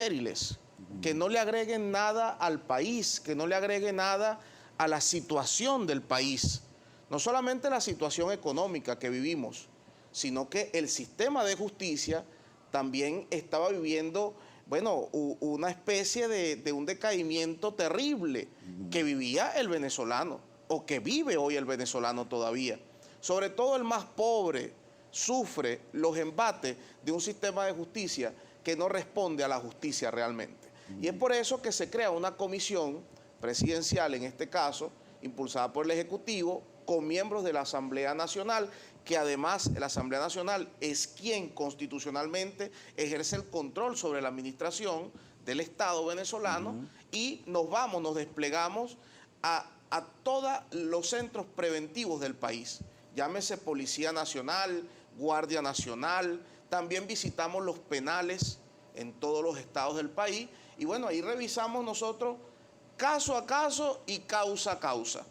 estériles, que no le agreguen nada al país, que no le agreguen nada a la situación del país. No solamente la situación económica que vivimos, sino que el sistema de justicia también estaba viviendo, bueno, una especie de un decaimiento terrible que vivía el venezolano, o que vive hoy el venezolano todavía. Sobre todo el más pobre sufre los embates de un sistema de justicia que no responde a la justicia realmente. Y es por eso que se crea una comisión presidencial, en este caso, impulsada por el Ejecutivo, con miembros de la Asamblea Nacional, que además la Asamblea Nacional es quien constitucionalmente ejerce el control sobre la administración del Estado venezolano, y nos desplegamos a todos los centros preventivos del país. Llámese Policía Nacional, Guardia Nacional, también visitamos los penales en todos los estados del país, y bueno, ahí revisamos nosotros caso a caso y causa a causa.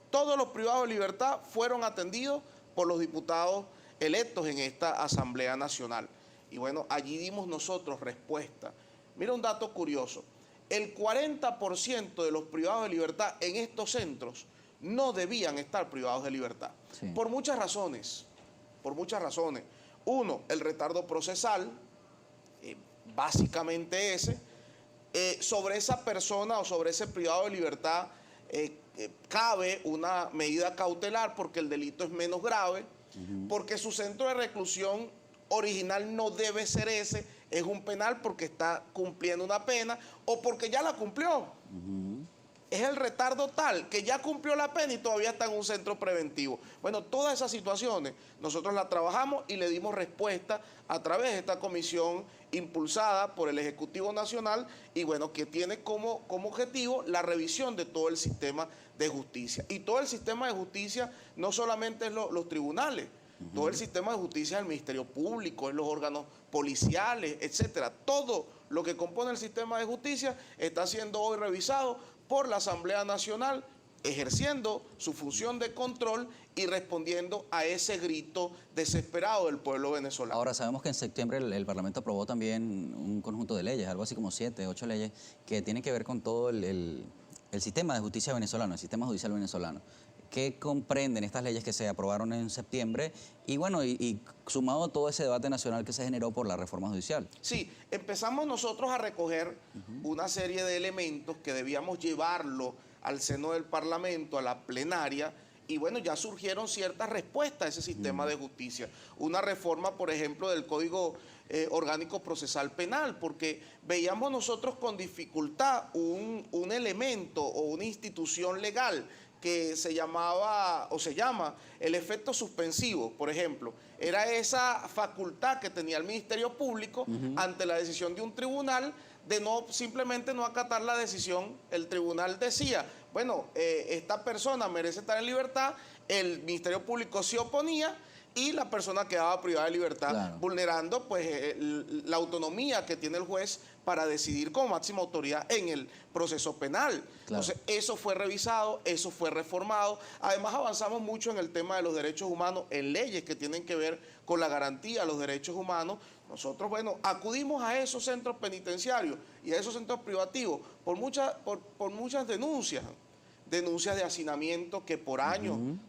Todos los privados de libertad fueron atendidos por los diputados electos en esta Asamblea Nacional. Y bueno, allí dimos nosotros respuesta. Mira un dato curioso: el 40% de los privados de libertad en estos centros no debían estar privados de libertad. Sí. Por muchas razones, por muchas razones. Uno, el retardo procesal, básicamente ese. Sobre esa persona o sobre ese privado de libertad cabe una medida cautelar porque el delito es menos grave, porque su centro de reclusión original no debe ser ese, es un penal porque está cumpliendo una pena o porque ya la cumplió. Es el retardo tal que ya cumplió la pena y todavía está en un centro preventivo. Bueno, todas esas situaciones nosotros las trabajamos y le dimos respuesta a través de esta comisión impulsada por el Ejecutivo Nacional, y bueno, que tiene como objetivo la revisión de todo el sistema de justicia. Y todo el sistema de justicia no solamente es los tribunales, todo el sistema de justicia es el Ministerio Público, es los órganos policiales, etcétera. Todo lo que compone el sistema de justicia está siendo hoy revisado por la Asamblea Nacional, ejerciendo su función de control y respondiendo a ese grito desesperado del pueblo venezolano. Ahora, sabemos que en septiembre el Parlamento aprobó también un conjunto de leyes, algo así como 7, 8 leyes, que tienen que ver con todo el sistema de justicia venezolano, el sistema judicial venezolano. ¿Qué comprenden estas leyes que se aprobaron en septiembre? Y bueno, y sumado a todo ese debate nacional que se generó por la reforma judicial. Sí, empezamos nosotros a recoger una serie de elementos que debíamos llevarlo al seno del Parlamento, a la plenaria, y bueno, ya surgieron ciertas respuestas a ese sistema de justicia. Una reforma, por ejemplo, del Código Orgánico Procesal Penal, porque veíamos nosotros con dificultad un elemento o una institución legal que se llamaba o se llama el efecto suspensivo, por ejemplo. Era esa facultad que tenía el Ministerio Público ante la decisión de un tribunal de simplemente no acatar la decisión. El tribunal decía, bueno, esta persona merece estar en libertad, el Ministerio Público se oponía y la persona quedaba privada de libertad, vulnerando pues la autonomía que tiene el juez para decidir como máxima autoridad en el proceso penal. Entonces, eso fue revisado, eso fue reformado. Además, avanzamos mucho en el tema de los derechos humanos, en leyes que tienen que ver con la garantía de los derechos humanos. Nosotros, bueno, acudimos a esos centros penitenciarios y a esos centros privativos por muchas denuncias de hacinamiento que por años en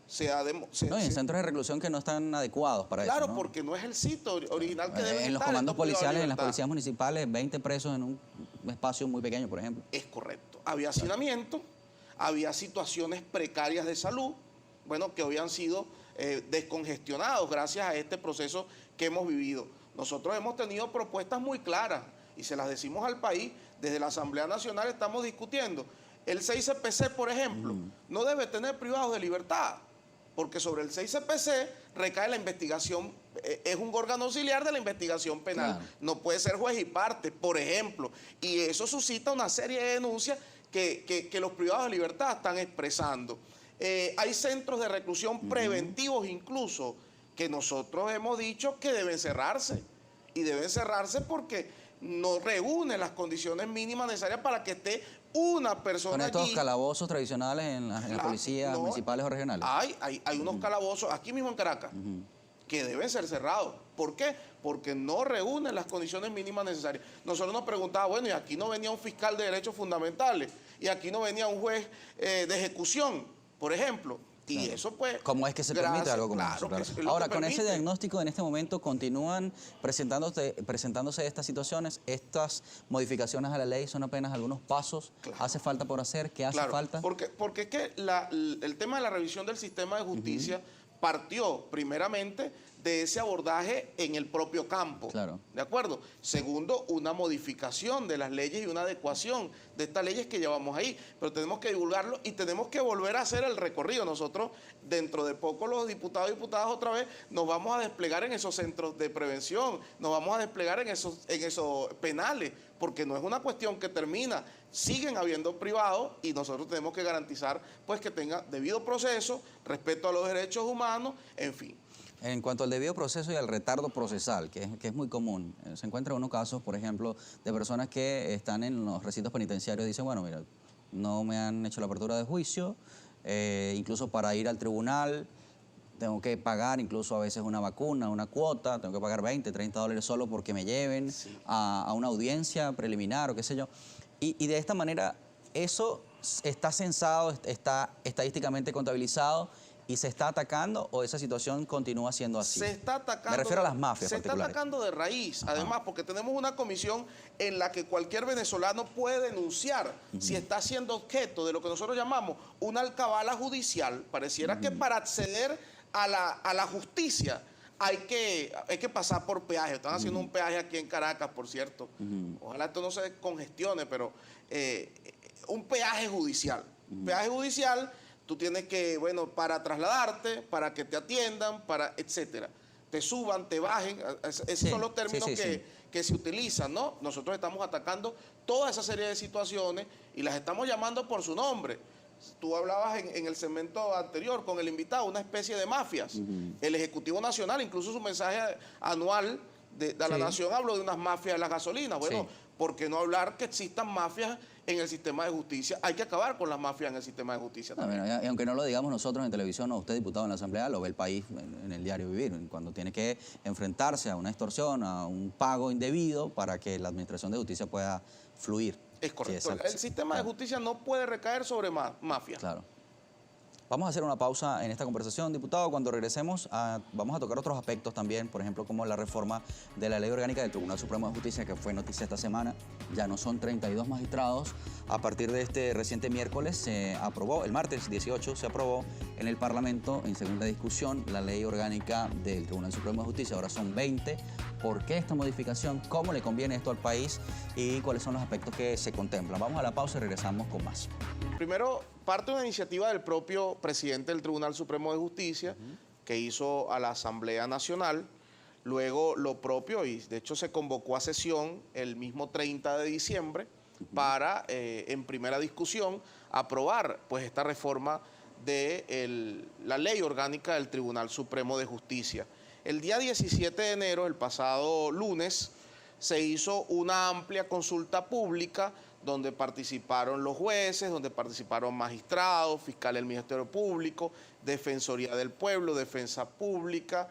centros de reclusión que no están adecuados para eso. Claro, porque no es el sitio original que debe estar. En los comandos policiales, en las policías municipales, 20 presos en un espacio muy pequeño, por ejemplo. Es correcto. Había hacinamiento, había situaciones precarias de salud, bueno, que habían sido descongestionados gracias a este proceso que hemos vivido. Nosotros hemos tenido propuestas muy claras y se las decimos al país. Desde la Asamblea Nacional estamos discutiendo. El 6CPC, por ejemplo, no debe tener privados de libertad, porque sobre el 6CPC recae la investigación, es un órgano auxiliar de la investigación penal. No puede ser juez y parte, por ejemplo. Y eso suscita una serie de denuncias que los privados de libertad están expresando. Hay centros de reclusión preventivos incluso, que nosotros hemos dicho que deben cerrarse. Y deben cerrarse porque no reúne las condiciones mínimas necesarias para que esté una persona allí. ¿Con estos allí calabozos tradicionales en las policías municipales o regionales? Hay unos calabozos aquí mismo en Caracas, que deben ser cerrados. ¿Por qué? Porque no reúnen las condiciones mínimas necesarias. Nosotros nos preguntábamos, bueno, y aquí no venía un fiscal de derechos fundamentales, y aquí no venía un juez de ejecución, por ejemplo. Y claro. eso pues... ¿Cómo es que se permite algo como eso? Claro. Que Ahora, con ese permite. diagnóstico, en este momento continúan presentándose estas situaciones, estas modificaciones a la ley son apenas algunos pasos. Claro. ¿Hace falta por hacer? ¿Qué hace Claro, falta? porque es que el tema de la revisión del sistema de justicia partió primeramente de ese abordaje en el propio campo. Claro. ¿De acuerdo? Segundo, una modificación de las leyes y una adecuación de estas leyes que llevamos ahí. Pero tenemos que divulgarlo y tenemos que volver a hacer el recorrido. Nosotros, dentro de poco, los diputados y diputadas otra vez nos vamos a desplegar en esos centros de prevención, nos vamos a desplegar en esos penales, porque no es una cuestión que termina. Siguen habiendo privados y nosotros tenemos que garantizar pues que tenga debido proceso, respeto a los derechos humanos, en fin. En cuanto al debido proceso y al retardo procesal, que es muy común, se encuentran unos casos, por ejemplo, de personas que están en los recintos penitenciarios y dicen, bueno, mira, no me han hecho la apertura de juicio, incluso para ir al tribunal tengo que pagar incluso a veces una vacuna, una cuota, tengo que pagar 20, 30 dólares solo porque me lleven a una audiencia preliminar o qué sé yo. Y de esta manera eso está censado, está estadísticamente contabilizado y se está atacando o esa situación continúa siendo así. Se está atacando. Me refiero a las mafias Se está particulares. atacando de raíz, además, porque tenemos una comisión en la que cualquier venezolano puede denunciar si está siendo objeto de lo que nosotros llamamos una alcabala judicial. Pareciera que para acceder a la justicia hay que pasar por peaje. Están haciendo un peaje aquí en Caracas, por cierto. Ojalá esto no se congestione, pero un peaje judicial. Peaje judicial, tú tienes que, bueno, para trasladarte, para que te atiendan, para etcétera. Te suban, te bajen. Esos son los términos que se utilizan, ¿no? Nosotros estamos atacando toda esa serie de situaciones y las estamos llamando por su nombre. Tú hablabas en el segmento anterior con el invitado, una especie de mafias. El Ejecutivo Nacional, incluso su mensaje anual de la Nación, habló de unas mafias de las gasolinas. Bueno, ¿por qué no hablar que existan mafias en el sistema de justicia? Hay que acabar con las mafias en el sistema de justicia también. Y aunque no lo digamos nosotros en televisión o usted, diputado en la Asamblea, lo ve el país en el diario vivir, cuando tiene que enfrentarse a una extorsión, a un pago indebido para que la administración de justicia pueda fluir. Es correcto. Sí, el sistema de justicia no puede recaer sobre mafias. Claro. Vamos a hacer una pausa en esta conversación, diputado. Cuando regresemos, vamos a tocar otros aspectos también, por ejemplo, como la reforma de la Ley Orgánica del Tribunal Supremo de Justicia, que fue noticia esta semana. Ya no son 32 magistrados. A partir de este reciente miércoles se aprobó, el martes 18 se aprobó en el Parlamento, en segunda discusión, la Ley Orgánica del Tribunal Supremo de Justicia. Ahora son 20. ¿Por qué esta modificación? ¿Cómo le conviene esto al país? ¿Y cuáles son los aspectos que se contemplan? Vamos a la pausa y regresamos con más. Primero, parte de una iniciativa del propio presidente del Tribunal Supremo de Justicia, que hizo a la Asamblea Nacional. Luego lo propio, y de hecho se convocó a sesión el mismo 30 de diciembre para, en primera discusión, aprobar pues esta reforma de la Ley Orgánica del Tribunal Supremo de Justicia. El día 17 de enero, el pasado lunes, se hizo una amplia consulta pública donde participaron los jueces, donde participaron magistrados, fiscales del Ministerio Público, Defensoría del Pueblo, Defensa Pública,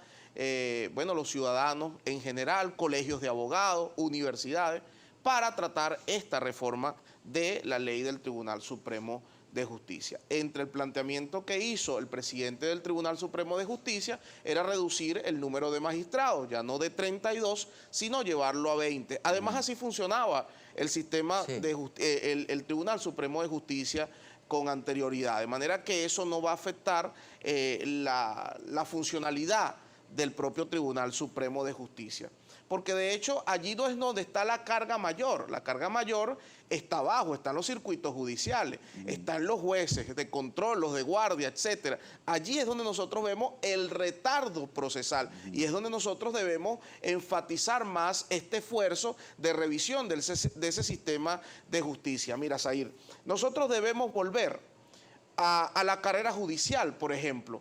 bueno, los ciudadanos en general, colegios de abogados, universidades, para tratar esta reforma de la ley del Tribunal Supremo de Justicia. Entre el planteamiento que hizo el presidente del Tribunal Supremo de Justicia era reducir el número de magistrados, ya no de 32, sino llevarlo a 20. Además, así funcionaba el sistema el Tribunal Supremo de Justicia con anterioridad, de manera que eso no va a afectar la funcionalidad del propio Tribunal Supremo de Justicia. Porque de hecho allí no es donde está la carga mayor está abajo, están los circuitos judiciales, están los jueces de control, los de guardia, etcétera. Allí es donde nosotros vemos el retardo procesal y es donde nosotros debemos enfatizar más este esfuerzo de revisión de ese sistema de justicia. Mira, Zahir, nosotros debemos volver a la carrera judicial, por ejemplo.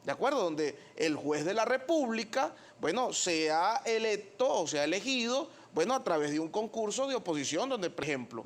¿De acuerdo? Donde el juez de la República, bueno, sea electo o sea elegido, bueno, a través de un concurso de oposición, donde, por ejemplo,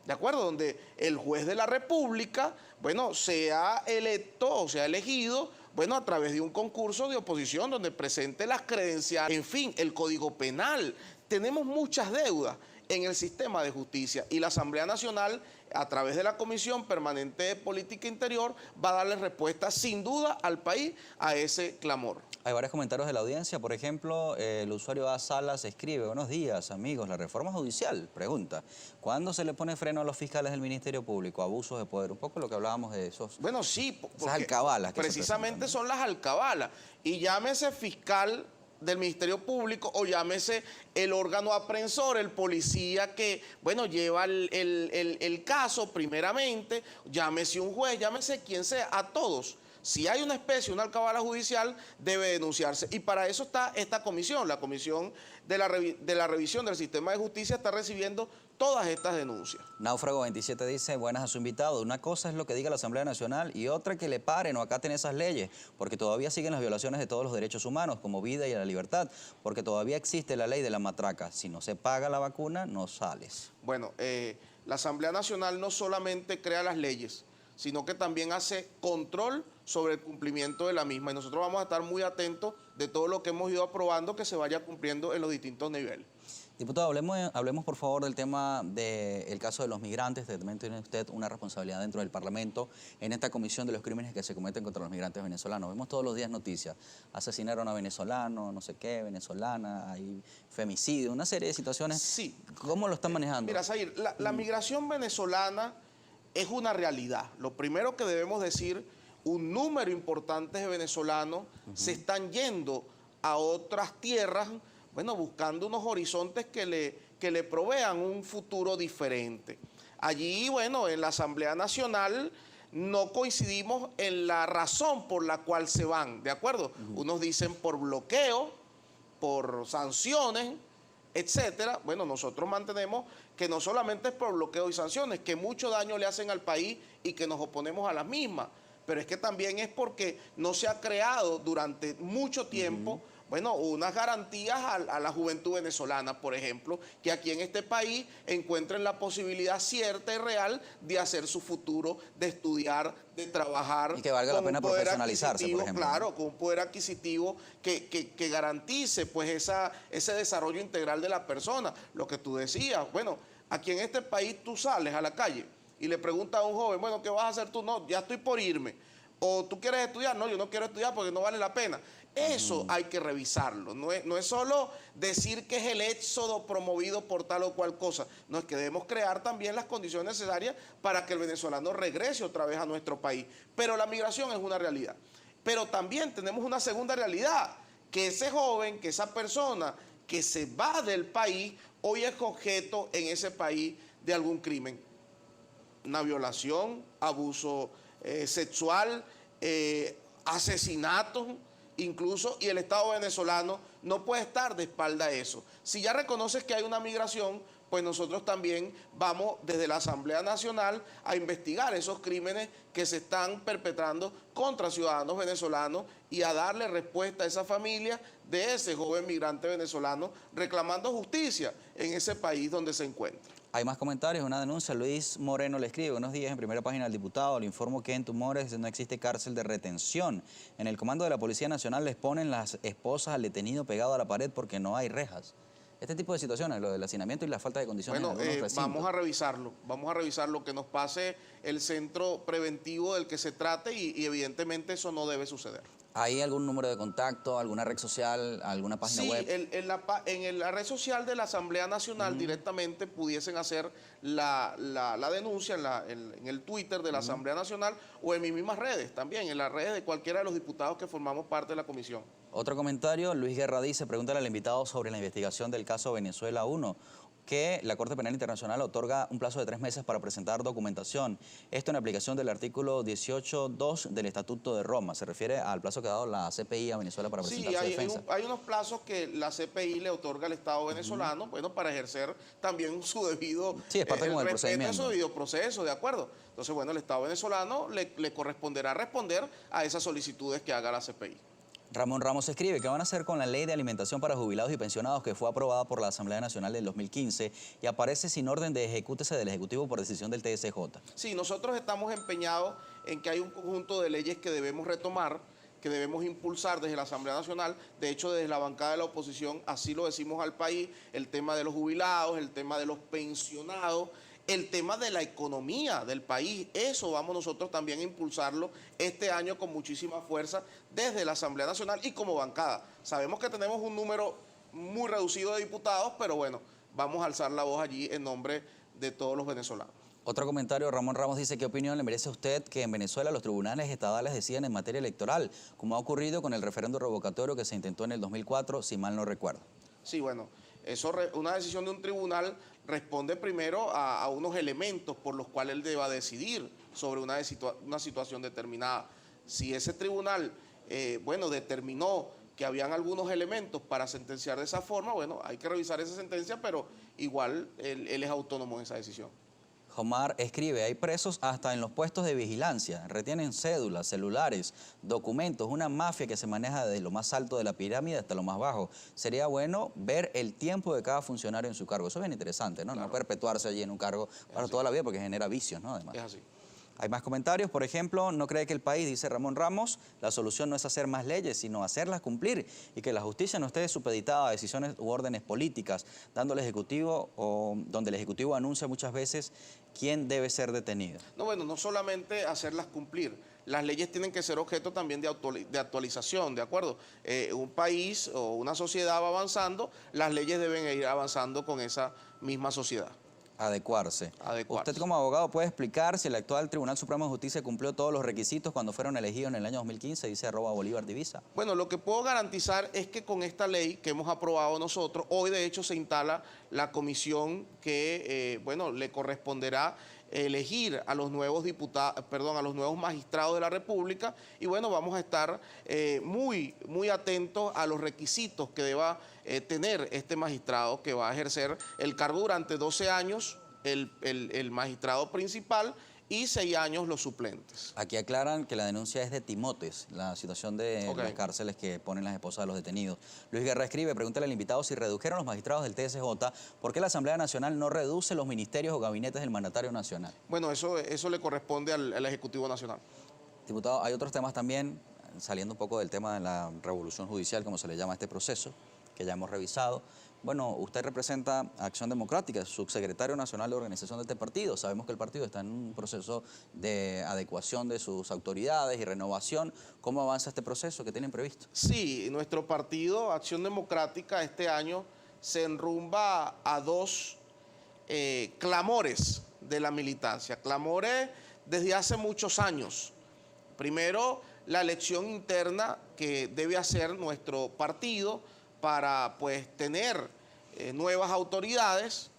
¿de acuerdo? Donde el juez de la República, bueno, sea electo o sea elegido, bueno, a través de un concurso de oposición donde presente las credenciales, en fin, el Código Penal. Tenemos muchas deudas en el sistema de justicia y la Asamblea Nacional, a través de la Comisión Permanente de Política Interior, va a darle respuesta sin duda al país a ese clamor. Hay varios comentarios de la audiencia. Por ejemplo, el usuario A. Salas escribe: buenos días, amigos. La reforma judicial, pregunta, ¿cuándo se le pone freno a los fiscales del Ministerio Público? Abusos de poder. Un poco lo que hablábamos de esos. Bueno, sí, esas alcabalas que precisamente son las alcabalas. Y llámese fiscal del Ministerio Público o llámese el órgano aprensor, el policía que, bueno, lleva el caso primeramente, llámese un juez, llámese quien sea, a todos. Si hay una especie, una alcabala judicial, debe denunciarse. Y para eso está esta comisión. La comisión de la revisión del sistema de justicia está recibiendo todas estas denuncias. Náufrago 27 dice: buenas a su invitado. Una cosa es lo que diga la Asamblea Nacional y otra que le paren o acaten esas leyes, porque todavía siguen las violaciones de todos los derechos humanos, como vida y la libertad, porque todavía existe la ley de la matraca. Si no se paga la vacuna, no sales. Bueno, la Asamblea Nacional no solamente crea las leyes, sino que también hace control sobre el cumplimiento de la misma. Y nosotros vamos a estar muy atentos de todo lo que hemos ido aprobando que se vaya cumpliendo en los distintos niveles. Diputado, hablemos por favor del tema del caso de los migrantes. También tiene usted una responsabilidad dentro del Parlamento en esta comisión de los crímenes que se cometen contra los migrantes venezolanos. Vemos todos los días noticias. Asesinaron a venezolano, no sé qué, venezolana, hay femicidio, una serie de situaciones. Sí. ¿Cómo lo están manejando? Mira, Zahir, la migración venezolana es una realidad. Lo primero que debemos decir, un número importante de venezolanos se están yendo a otras tierras, bueno, buscando unos horizontes que le provean un futuro diferente. Allí, bueno, en la Asamblea Nacional no coincidimos en la razón por la cual se van, ¿de acuerdo? Unos dicen por bloqueo, por sanciones, etcétera. Bueno, nosotros mantenemos que no solamente es por bloqueo y sanciones, que mucho daño le hacen al país y que nos oponemos a las mismas, pero es que también es porque no se ha creado durante mucho tiempo, bueno, unas garantías a la juventud venezolana, por ejemplo, que aquí en este país encuentren la posibilidad cierta y real de hacer su futuro, de estudiar, de trabajar. Y que valga la pena profesionalizarse, por ejemplo. Claro, con un poder adquisitivo que garantice pues ese desarrollo integral de la persona. Lo que tú decías, bueno, aquí en este país tú sales a la calle y le preguntas a un joven, bueno, ¿qué vas a hacer tú? No, ya estoy por irme. O tú quieres estudiar, no, yo no quiero estudiar porque no vale la pena. Eso hay que revisarlo. No es solo decir que es el éxodo promovido por tal o cual cosa. No, es que debemos crear también las condiciones necesarias para que el venezolano regrese otra vez a nuestro país. Pero la migración es una realidad. Pero también tenemos una segunda realidad, que ese joven, que esa persona que se va del país, hoy es objeto en ese país de algún crimen. Una violación, abuso sexual, asesinatos incluso, y el Estado venezolano no puede estar de espalda a eso. Si ya reconoces que hay una migración, pues nosotros también vamos desde la Asamblea Nacional a investigar esos crímenes que se están perpetrando contra ciudadanos venezolanos y a darle respuesta a esa familia de ese joven migrante venezolano reclamando justicia en ese país donde se encuentra. Hay más comentarios, una denuncia. Luis Moreno le escribe: buenos días, en primera página del diputado, le informo que en Tumores no existe cárcel de retención. En el comando de la Policía Nacional les ponen las esposas al detenido pegado a la pared porque no hay rejas. Este tipo de situaciones, lo del hacinamiento y la falta de condiciones en algunos recintos. Vamos a revisar lo que nos pase el centro preventivo del que se trate y evidentemente eso no debe suceder. ¿Hay algún número de contacto, alguna red social, alguna página web? Sí, en la red social de la Asamblea Nacional directamente pudiesen hacer la denuncia en el Twitter de la Asamblea Nacional o en mis mismas redes también, en las redes de cualquiera de los diputados que formamos parte de la comisión. Otro comentario, Luis Guerra dice: pregúntale al invitado sobre la investigación del caso Venezuela 1. Que la Corte Penal Internacional otorga un plazo de 3 meses para presentar documentación. Esto en aplicación del artículo 18.2 del Estatuto de Roma. Se refiere al plazo que ha dado la CPI a Venezuela para presentar su defensa. Hay unos plazos que la CPI le otorga al Estado venezolano, bueno, para ejercer también su debido... Sí, es parte como del procedimiento. Su debido proceso, ¿de acuerdo? Entonces, bueno, el Estado venezolano le corresponderá responder a esas solicitudes que haga la CPI. Ramón Ramos escribe, ¿qué van a hacer con la ley de alimentación para jubilados y pensionados que fue aprobada por la Asamblea Nacional del 2015 y aparece sin orden de ejecútese del Ejecutivo por decisión del TSJ? Sí, nosotros estamos empeñados en que hay un conjunto de leyes que debemos retomar, que debemos impulsar desde la Asamblea Nacional. De hecho, desde la bancada de la oposición así lo decimos al país: el tema de los jubilados, el tema de los pensionados, el tema de la economía del país. Eso vamos nosotros también a impulsarlo este año con muchísima fuerza desde la Asamblea Nacional y como bancada. Sabemos que tenemos un número muy reducido de diputados, pero bueno, vamos a alzar la voz allí en nombre de todos los venezolanos. Otro comentario, Ramón Ramos dice, ¿qué opinión le merece a usted que en Venezuela los tribunales estadales decidan en materia electoral, como ha ocurrido con el referendo revocatorio que se intentó en el 2004, si mal no recuerdo? Sí, bueno, una decisión de un tribunal responde primero a unos elementos por los cuales él deba decidir sobre una situación determinada. Si ese tribunal, determinó que habían algunos elementos para sentenciar de esa forma, bueno, hay que revisar esa sentencia, pero igual él es autónomo en esa decisión. Omar escribe, hay presos hasta en los puestos de vigilancia, retienen cédulas, celulares, documentos, una mafia que se maneja desde lo más alto de la pirámide hasta lo más bajo. Sería bueno ver el tiempo de cada funcionario en su cargo. Eso es bien interesante, ¿no? Claro. No perpetuarse allí en un cargo para toda la vida porque genera vicios, ¿no? Además. Es así. Hay más comentarios, por ejemplo, no cree que el país, dice Ramón Ramos, la solución no es hacer más leyes, sino hacerlas cumplir y que la justicia no esté supeditada a decisiones u órdenes políticas, donde el Ejecutivo anuncia muchas veces quién debe ser detenido. No, bueno, no solamente hacerlas cumplir, las leyes tienen que ser objeto también de actualización, ¿de acuerdo? Un país o una sociedad va avanzando, las leyes deben ir avanzando con esa misma sociedad. Adecuarse. Adecuarse. Usted como abogado puede explicar si el actual Tribunal Supremo de Justicia cumplió todos los requisitos cuando fueron elegidos en el año 2015, dice @BolívarDivisa. Bueno, lo que puedo garantizar es que con esta ley que hemos aprobado nosotros, hoy de hecho se instala la comisión que, le corresponderá elegir a los nuevos a los nuevos magistrados de la República y bueno, vamos a estar muy atentos a los requisitos que deba tener este magistrado que va a ejercer el cargo durante 12 años, el magistrado principal, y 6 años los suplentes. Aquí aclaran que la denuncia es de Timotes, la situación de las cárceles que ponen las esposas de los detenidos. Luis Guerra escribe, pregúntale al invitado si redujeron los magistrados del TSJ, ¿por qué la Asamblea Nacional no reduce los ministerios o gabinetes del mandatario nacional? Bueno, eso le corresponde al Ejecutivo Nacional. Diputado, hay otros temas también, saliendo un poco del tema de la revolución judicial, como se le llama a este proceso, que ya hemos revisado. Bueno, usted representa a Acción Democrática, subsecretario nacional de organización de este partido. Sabemos que el partido está en un proceso de adecuación de sus autoridades y renovación. ¿Cómo avanza este proceso? ¿Qué tienen previsto? Sí, nuestro partido, Acción Democrática, este año se enrumba a dos clamores de la militancia. Clamores desde hace muchos años. Primero, la elección interna que debe hacer nuestro partido para tener nuevas autoridades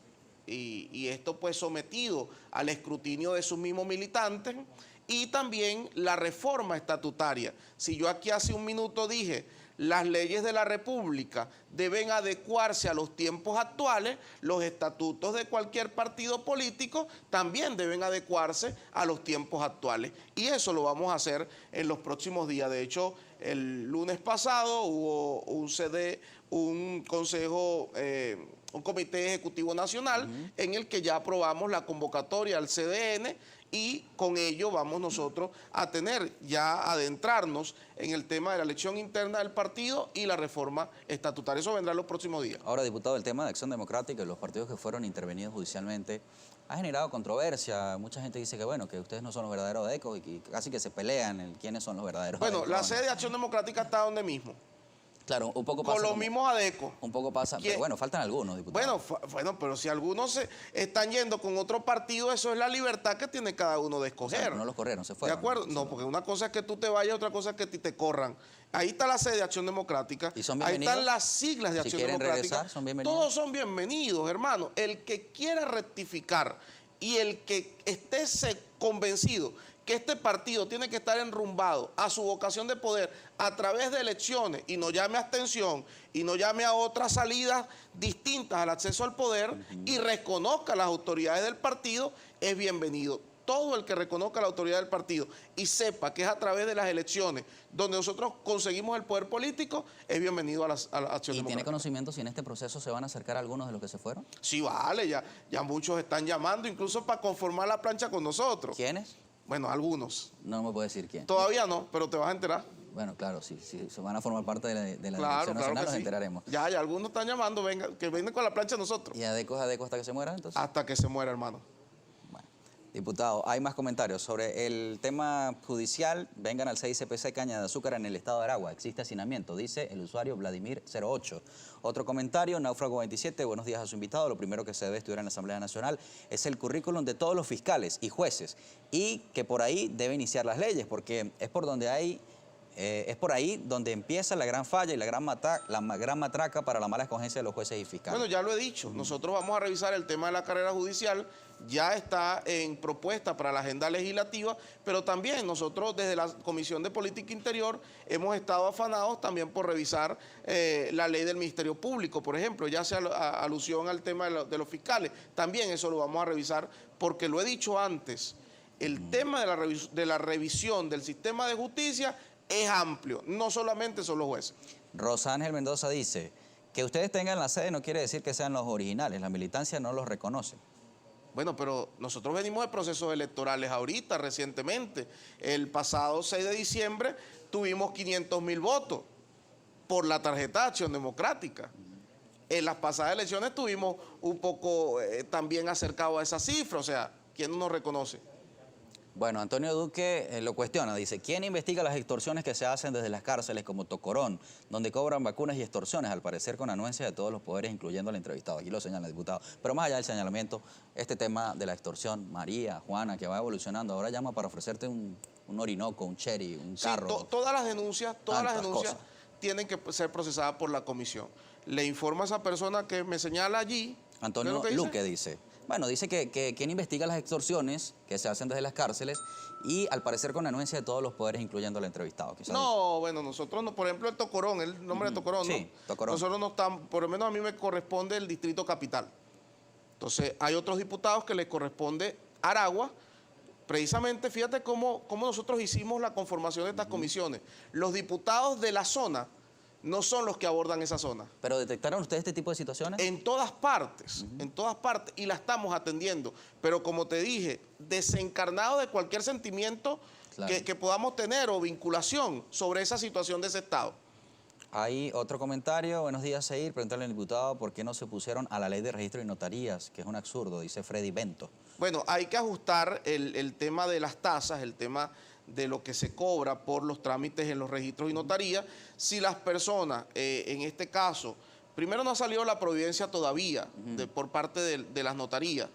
y esto sometido al escrutinio de sus mismos militantes, y también la reforma estatutaria. Si yo aquí hace un minuto dije, las leyes de la República deben adecuarse a los tiempos actuales, los estatutos de cualquier partido político también deben adecuarse a los tiempos actuales. Y eso lo vamos a hacer en los próximos días. De hecho, el lunes pasado hubo un comité ejecutivo nacional en el que ya aprobamos la convocatoria al CDN y con ello vamos nosotros a adentrarnos en el tema de la elección interna del partido y la reforma estatutaria. Eso vendrá en los próximos días. Ahora, diputado, el tema de Acción Democrática y los partidos que fueron intervenidos judicialmente ha generado controversia. Mucha gente dice que, bueno, que ustedes no son los verdaderos ADECO y casi que se pelean en quiénes son los verdaderos ADECO. Bueno, la sede de Acción Democrática está donde mismo. Claro, un poco pasa. Con los mismos ADECO. Un poco pasa, pero bueno, faltan algunos, diputado. Bueno, pero si algunos se están yendo con otro partido, eso es la libertad que tiene cada uno de escoger. O sea, no los corrieron, se fueron. ¿De acuerdo? No, porque una cosa es que tú te vayas, otra cosa es que te corran. Ahí está la sede de Acción Democrática. ¿Y son bienvenidos? Ahí están las siglas de Acción Democrática. Regresar, ¿son bienvenidos? Todos son bienvenidos, hermano. El que quiera rectificar y el que esté convencido que este partido tiene que estar enrumbado a su vocación de poder a través de elecciones y no llame a abstención y no llame a otras salidas distintas al acceso al poder y reconozca las autoridades del partido, es bienvenido. todo el que reconozca la autoridad del partido y sepa que es a través de las elecciones donde nosotros conseguimos el poder político, es bienvenido a la acción ¿Y democrática. tiene conocimiento si en este proceso se van a acercar algunos de los que se fueron? Sí, vale, ya muchos están llamando incluso para conformar la plancha con nosotros. ¿Quiénes? Bueno, algunos. No me puede decir quién. Todavía no, pero te vas a enterar. Bueno, claro, si se van a formar parte de la Claro, dirección claro nacional, que nos sí. enteraremos. Ya algunos están llamando, venga, que vengan con la plancha de nosotros. ¿Y adeco es adeco hasta que se muera, entonces? Hasta que se muera, hermano. Bueno, diputado, hay más comentarios sobre el tema judicial. Vengan al 6 CPC Caña de Azúcar en el estado de Aragua. Existe hacinamiento, dice el usuario Vladimir 08. Otro comentario, Náufrago 27, buenos días a su invitado. Lo primero que se debe estudiar en la Asamblea Nacional es el currículum de todos los fiscales y jueces y que por ahí debe iniciar las leyes, porque es por donde hay... es por ahí donde empieza la gran falla y la gran matraca para la mala escogencia de los jueces y fiscales. Bueno, ya lo he dicho, nosotros vamos a revisar el tema de la carrera judicial, ya está en propuesta para la agenda legislativa, pero también nosotros desde la Comisión de Política Interior hemos estado afanados también por revisar la ley del Ministerio Público, por ejemplo, ya hace alusión al tema de los fiscales, también eso lo vamos a revisar porque lo he dicho antes, el tema de la revisión del sistema de justicia es amplio, no solamente son los jueces. Rosángel Mendoza dice, que ustedes tengan la sede no quiere decir que sean los originales, la militancia no los reconoce. Bueno, pero nosotros venimos de procesos electorales ahorita, recientemente. El pasado 6 de diciembre tuvimos 500.000 votos por la tarjeta de Acción Democrática. En las pasadas elecciones estuvimos un poco también acercados a esa cifra, o sea, ¿quién no nos reconoce? Bueno, Antonio Duque lo cuestiona, dice, ¿quién investiga las extorsiones que se hacen desde las cárceles como Tocorón, donde cobran vacunas y extorsiones, al parecer con anuencia de todos los poderes, incluyendo al entrevistado? Aquí lo señala el diputado. Pero más allá del señalamiento, este tema de la extorsión, María, Juana, que va evolucionando, ahora llama para ofrecerte un Orinoco, un Cherry, un carro. Sí, todas las denuncias cosas tienen que ser procesadas por la comisión. Le informa a esa persona que me señala allí. Antonio Luque dice... Bueno, dice que quien investiga las extorsiones que se hacen desde las cárceles y al parecer con anuencia de todos los poderes, incluyendo al entrevistado. No, bueno, nosotros, no, por ejemplo, el Tocorón, el nombre de Tocorón, sí, ¿no? Tocorón. Nosotros no estamos, por lo menos a mí me corresponde el Distrito Capital. Entonces, hay otros diputados que les corresponde Aragua. Precisamente, fíjate cómo nosotros hicimos la conformación de estas comisiones. Los diputados de la zona no son los que abordan esa zona. ¿Pero detectaron ustedes este tipo de situaciones? En todas partes, y la estamos atendiendo. Pero como te dije, desencarnado de cualquier sentimiento claro, que podamos tener o vinculación sobre esa situación de ese Estado. Hay otro comentario, buenos días, Seir, preguntarle al diputado por qué no se pusieron a la ley de registro y notarías, que es un absurdo, dice Freddy Bento. Bueno, hay que ajustar el tema de las tasas, el tema de lo que se cobra por los trámites en los registros y notarías. Si las personas, en este caso, primero no ha salido la providencia todavía por parte de las notarías,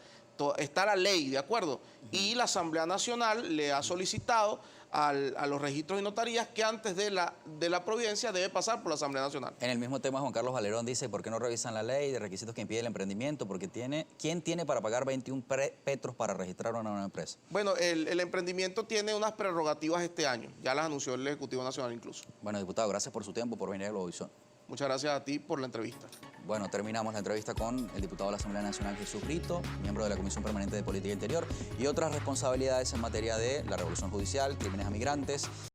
está la ley, ¿de acuerdo? Y la Asamblea Nacional le ha solicitado a los registros y notarías que antes de la providencia debe pasar por la Asamblea Nacional. En el mismo tema, Juan Carlos Valerón dice, ¿por qué no revisan la ley de requisitos que impide el emprendimiento? Porque ¿quién tiene para pagar 21 petros para registrar una nueva empresa? Bueno, el emprendimiento tiene unas prerrogativas este año, ya las anunció el Ejecutivo Nacional incluso. Bueno, diputado, gracias por su tiempo, por venir a Globovisión. Muchas gracias a ti por la entrevista. Bueno, terminamos la entrevista con el diputado de la Asamblea Nacional, Jesús Brito, miembro de la Comisión Permanente de Política Interior, y otras responsabilidades en materia de la revolución judicial, crímenes a migrantes.